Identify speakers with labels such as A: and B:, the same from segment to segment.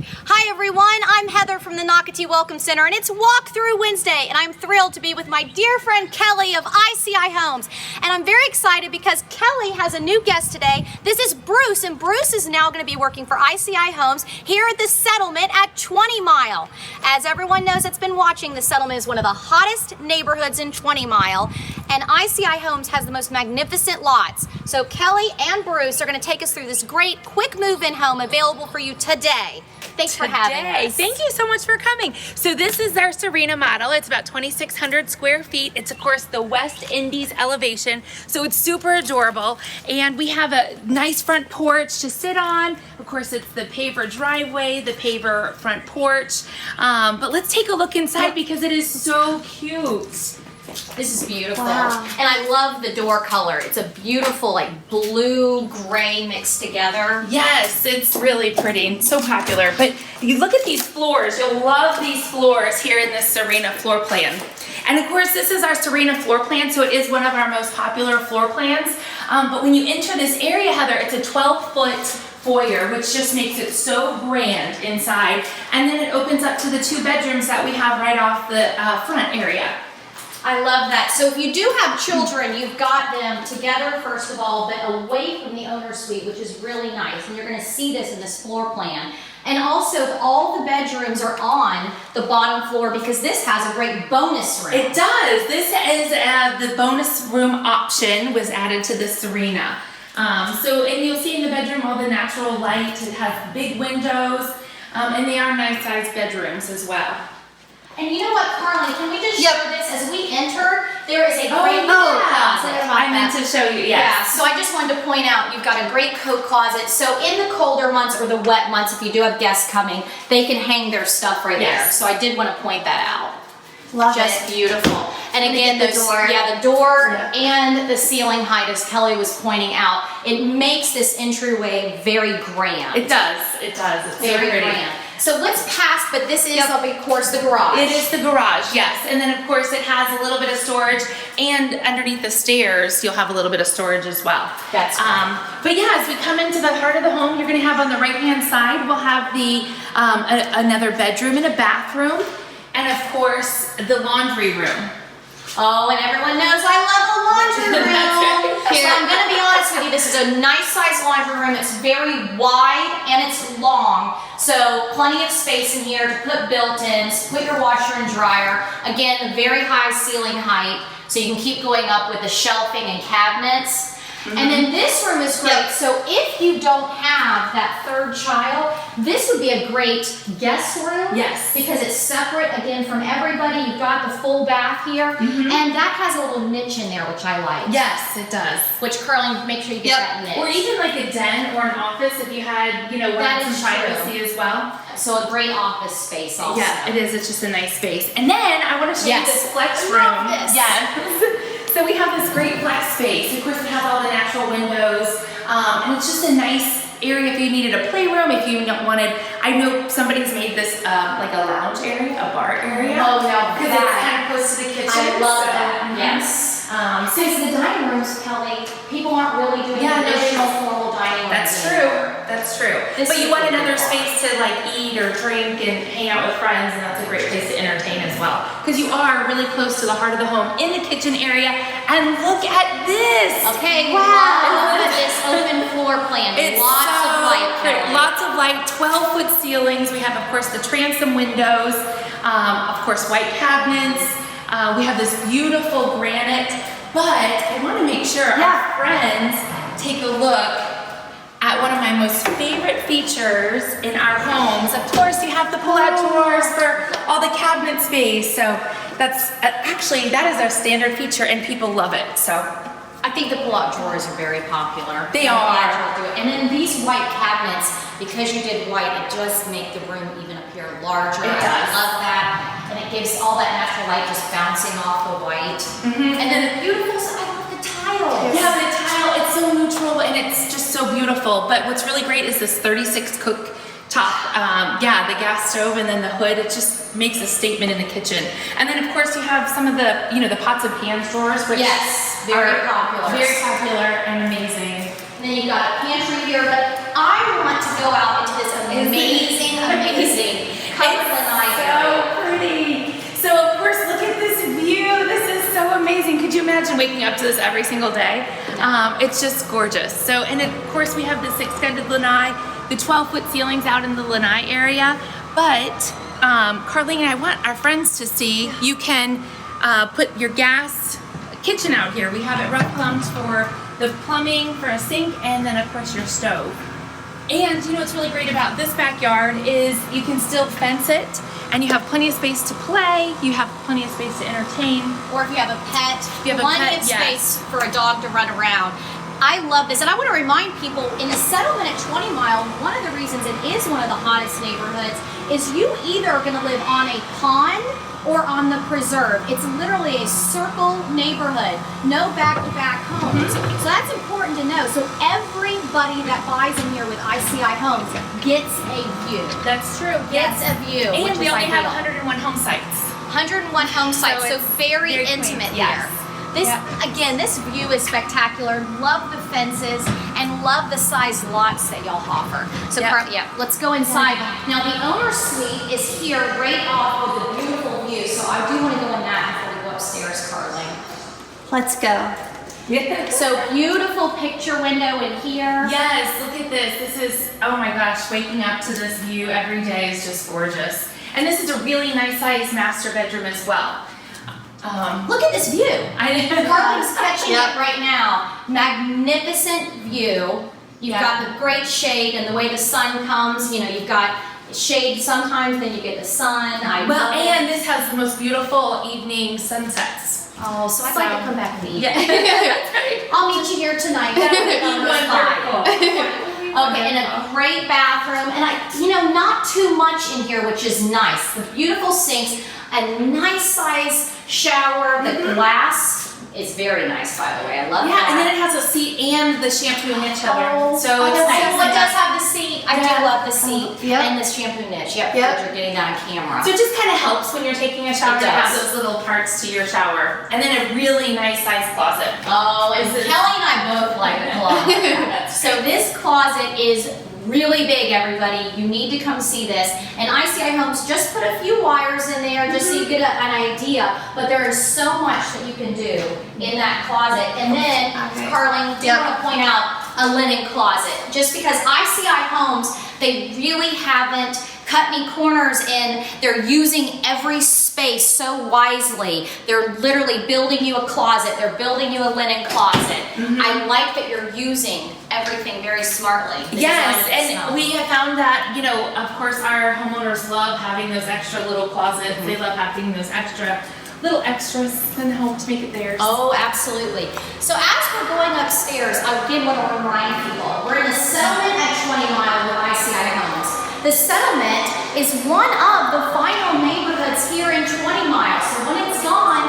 A: Hi everyone, I'm Heather from the Nocatee Welcome Center, and it's Walkthrough Wednesday, and I'm thrilled to be with my dear friend Kelly of ICI Homes. And I'm very excited because Kelly has a new guest today. This is Bruce, and Bruce is now going to be working for ICI Homes here at the settlement at 20 Mile. As everyone knows that's been watching, the settlement is one of the hottest neighborhoods in 20 Mile, and ICI Homes has the most magnificent lots. So Kelly and Bruce are going to take us through this great quick move-in home available for you today. Thanks for having us.
B: Thank you so much for coming. So this is our Serena model. It's about 2,600 square feet. It's of course the West Indies elevation, so it's super adorable. And we have a nice front porch to sit on. Of course, it's the paver driveway, the paver front porch. But let's take a look inside because it is so cute.
A: This is beautiful.
B: Wow.
A: And I love the door color. It's a beautiful like blue gray mixed together.
B: Yes, it's really pretty and so popular. But you look at these floors, you'll love these floors here in this Serena floor plan. And of course, this is our Serena floor plan, so it is one of our most popular floor plans. But when you enter this area, Heather, it's a 12-foot foyer, which just makes it so grand inside. And then it opens up to the 2 bedrooms that we have right off the front area.
A: I love that. So if you do have children, you've got them together first of all, but away from the owner's suite, which is really nice. And you're going to see this in this floor plan. And also all the bedrooms are on the bottom floor because this has a great bonus room.
B: It does. This is the bonus room option was added to the Serena. And you'll see in the bedroom all the natural light. It has big windows, and they are nice sized bedrooms as well.
A: And you know what, Carly, can we just show this? As we enter, there is a great coat closet.
B: I meant to show you, yes.
A: Yeah, so I just wanted to point out, you've got a great coat closet. So in the colder months or the wet months, if you do have guests coming, they can hang their stuff right there. So I did want to point that out.
B: Love
A: just
B: it.
A: Beautiful. And again, the door and the ceiling height, as Kelly was pointing out, it makes this entryway very grand.
B: It does. It does. It's
A: very grand. So let's pass, but this is, of course, the garage.
B: It is the garage, yes. And then, of course, it has a little bit of storage, and underneath the stairs, you'll have a little bit of storage as well.
A: That's right.
B: But yeah, as we come into the heart of the home, you're going to have on the right-hand side, we'll have the another bedroom and a bathroom, and of course, the laundry room.
A: Oh, and everyone knows I love the laundry room. So I'm going to be honest with you, this is a nice size laundry room. It's very wide and it's long. So plenty of space in here to put built-ins, put your washer and dryer. Again, very high ceiling height, so you can keep going up with the shelving and cabinets. And then this room is great. So if you don't have that third child, this would be a great guest room.
B: Yes.
A: Because it's separate, again, from everybody. You've got the full bath here. And that has a little niche in there, which I like.
B: Yes, it does.
A: Which, Curling, make sure you get that niche.
B: Or even like a den or an office if you had, wanted some privacy as well.
A: So a great office space also.
B: Yeah, it is. It's just a nice space. And then I want to show you this flex room.
A: I love this.
B: Yes. So we have this great flex space. Of course, it has all the natural windows, and it's just a nice area if you needed a playroom, if you wanted. I know somebody's made this like a lounge area, a bar area.
A: Oh no,
B: because it's kind of close to the kitchen.
A: I love that. Yes. So the dining rooms, Kelly, people aren't really doing traditional formal dining rooms.
B: That's true. That's true. But you want another space to like eat or drink and hang out with friends, and that's a great place to entertain as well. Because you are really close to the heart of the home in the kitchen area. And look at this.
A: Okay, wow. Look at this open floor plan.
B: It's
A: lots of light.
B: Lots of light, 12-foot ceilings. We have, of course, the transom windows. Of course, white cabinets. We have this beautiful granite. But I want to make sure our friends take a look at one of my most favorite features in our homes. Of course, you have the pull-out drawers for all the cabinet space. So that's actually, that is our standard feature, and people love it. So
A: I think the pull-out drawers are very popular.
B: They are.
A: And then these white cabinets, because you did white, it does make the room even appear larger.
B: It does.
A: I love that. And it gives all that natural light just bouncing off the white. And then the beautiful, I love the tiles.
B: Yeah, the tile, it's so neutral and it's just so beautiful. But what's really great is this 36 cooktop. The gas stove and then the hood, it just makes a statement in the kitchen. And then of course you have some of the, the pots and pans drawers, which
A: very popular.
B: Very popular and amazing.
A: And then you've got a pantry here, but I want to go out into this amazing
B: amazing. Could you imagine waking up to this every single day? It's just gorgeous. So, and of course we have this extended lanai, the 12-foot ceilings out in the lanai area. But Carlene and I want our friends to see you can put your gas kitchen out here. We have it rough plumbed for the plumbing, for a sink, and then of course your stove. And you know what's really great about this backyard is you can still fence it, and you have plenty of space to play, you have plenty of space to entertain.
A: Or if you have a pet,
B: you have a
A: plenty
B: pet,
A: of
B: yes.
A: space for a dog to run around. I love this, and I want to remind people, in the settlement at 20 Mile, one of the reasons it is one of the hottest neighborhoods is you either are going to live on a pond or on the preserve. It's literally a circle neighborhood, no back-to-back homes. So that's important to know. So everybody that buys in here with ICI Homes gets a view.
B: That's true.
A: Gets a view.
B: And we only have
A: ideal.
B: 101 home sites.
A: 101 home sites, so
B: it's
A: very
B: very
A: intimate
B: quaint.
A: here.
B: Yes.
A: This,
B: Yep.
A: again, this view is spectacular. Love the fences and love the size lots that y'all offer. So,
B: Yep.
A: let's go inside. Now, the owner's suite is here right off with a beautiful view. So, I do want to go in that before we go upstairs, Carlene. Let's go. So, beautiful picture window in here.
B: Yes, look at this. This is, oh my gosh, waking up to this view every day is just gorgeous. And this is a really nice sized master bedroom as well.
A: Look at this view. Carlene's catching
B: Yep.
A: it right now. Magnificent view. You've got the great shade and the way the sun comes. You know, you've got shade sometimes, then you get the sun.
B: Well, and this has the most beautiful evening sunsets.
A: Oh, so I'd like to come back and eat.
B: Yeah, that's right.
A: I'll meet you here tonight. Okay, and a great bathroom, and not too much in here, which is nice. The beautiful sinks, a nice size shower. The glass is very nice, by the way. I love that.
B: Yeah, and then it has a seat and the shampoo niche other. So it's nice.
A: So it does have the seat. I do love the seat
B: Yep.
A: and the shampoo niche. Yep,
B: Yep.
A: that you're getting that on camera.
B: So it just kind of helps when you're taking a shower
A: It
B: to have
A: does.
B: those little parts to your shower. And then a really nice sized closet.
A: Oh, and Kelly and I both like the closet. So this closet is really big, everybody. You need to come see this. And ICI Homes just put a few wires in there just so you get an idea. But there is so much that you can do in that closet. And then, Carlene, do want to point out a linen closet. Just because ICI Homes, they really haven't cut any corners in. They're using every space so wisely. They're literally building you a closet. They're building you a linen closet. I like that you're using everything very smartly.
B: Yes, and we have found that, of course, our homeowners love having those extra little closets. They love having those little extras in the home to make it theirs.
A: Oh, absolutely. So as we're going upstairs, I again want to remind people, we're in a settlement at 20 Mile with ICI Homes. The settlement is one of the final neighborhoods here in 20 Mile. So when it's gone,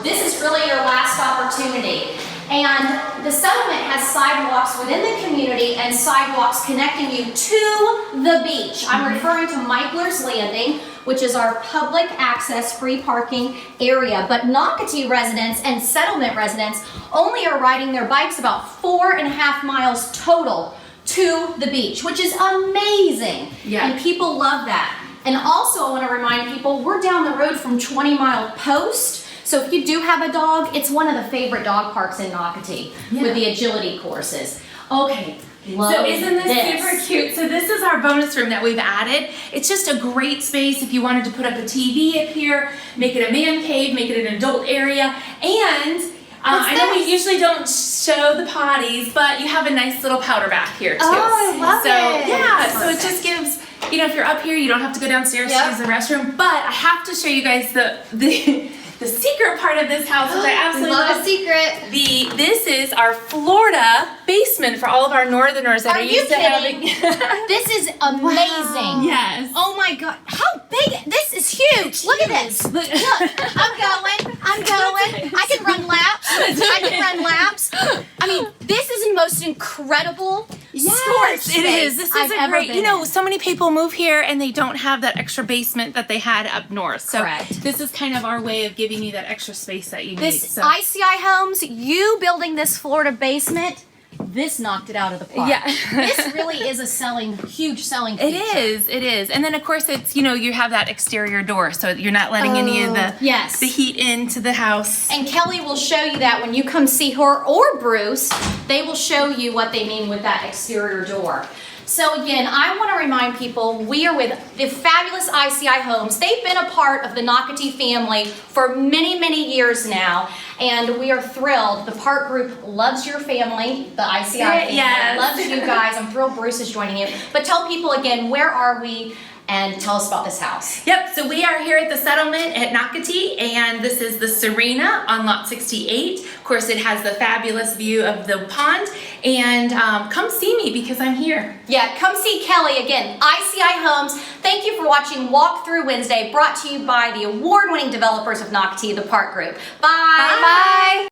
A: this is really your last opportunity. And the settlement has sidewalks within the community and sidewalks connecting you to the beach. I'm referring to Michler's Landing, which is our public access free parking area. But Nocatee residents and settlement residents only are riding their bikes about 4.5 miles total to the beach, which is amazing.
B: Yeah.
A: And people love that. And also I want to remind people, we're down the road from 20 Mile Post. So if you do have a dog, it's one of the favorite dog parks in Nocatee with the agility courses. Okay, love
B: So isn't this super cute? So this is our bonus room that we've added. It's just a great space if you wanted to put up a TV up here, make it a man cave, make it an adult area, and I know we usually don't show the potties, but you have a nice little powder bath here too.
A: Oh, I love it.
B: Yeah,
A: That's
B: so it just gives, if you're up here, you don't have to go downstairs to use the restroom. But I have to show you guys the secret part of this house, which I absolutely
A: love
B: love.
A: a secret.
B: This is our Florida basement for all of our northerners that are
A: you
B: used to having.
A: This is amazing.
B: Yes.
A: Oh my God, how big, this is huge. Look at this. Look, I'm going. I can run laps. I mean, this is the most incredible storage space
B: it is. This is
A: I've ever
B: great.
A: been in.
B: So many people move here and they don't have that extra basement that they had up north. So
A: Correct.
B: this is kind of our way of giving you that extra space that you need.
A: This
B: So.
A: ICI Homes, you building this Florida basement, this knocked it out of the park.
B: Yeah.
A: This really is a huge selling feature.
B: It is. And then of course it's, you have that exterior door, so you're not letting any of the heat into the house.
A: And Kelly will show you that when you come see her, or Bruce, they will show you what they mean with that exterior door. So again, I want to remind people, we are with the fabulous ICI Homes. They've been a part of the Nocatee family for many, many years now, and we are thrilled. The Park Group loves your family, the ICI family, loves you guys. I'm thrilled Bruce is joining you. But tell people again, where are we? And tell us about this house.
B: Yep, so we are here at the settlement at Nocatee, and this is the Serena on lot 68. Of course, it has the fabulous view of the pond, and come see me because I'm here.
A: Yeah, come see Kelly again. ICI Homes. Thank you for watching Walk Through Wednesday, brought to you by the award-winning developers of Nocatee, the Park Group. Bye.
B: Bye.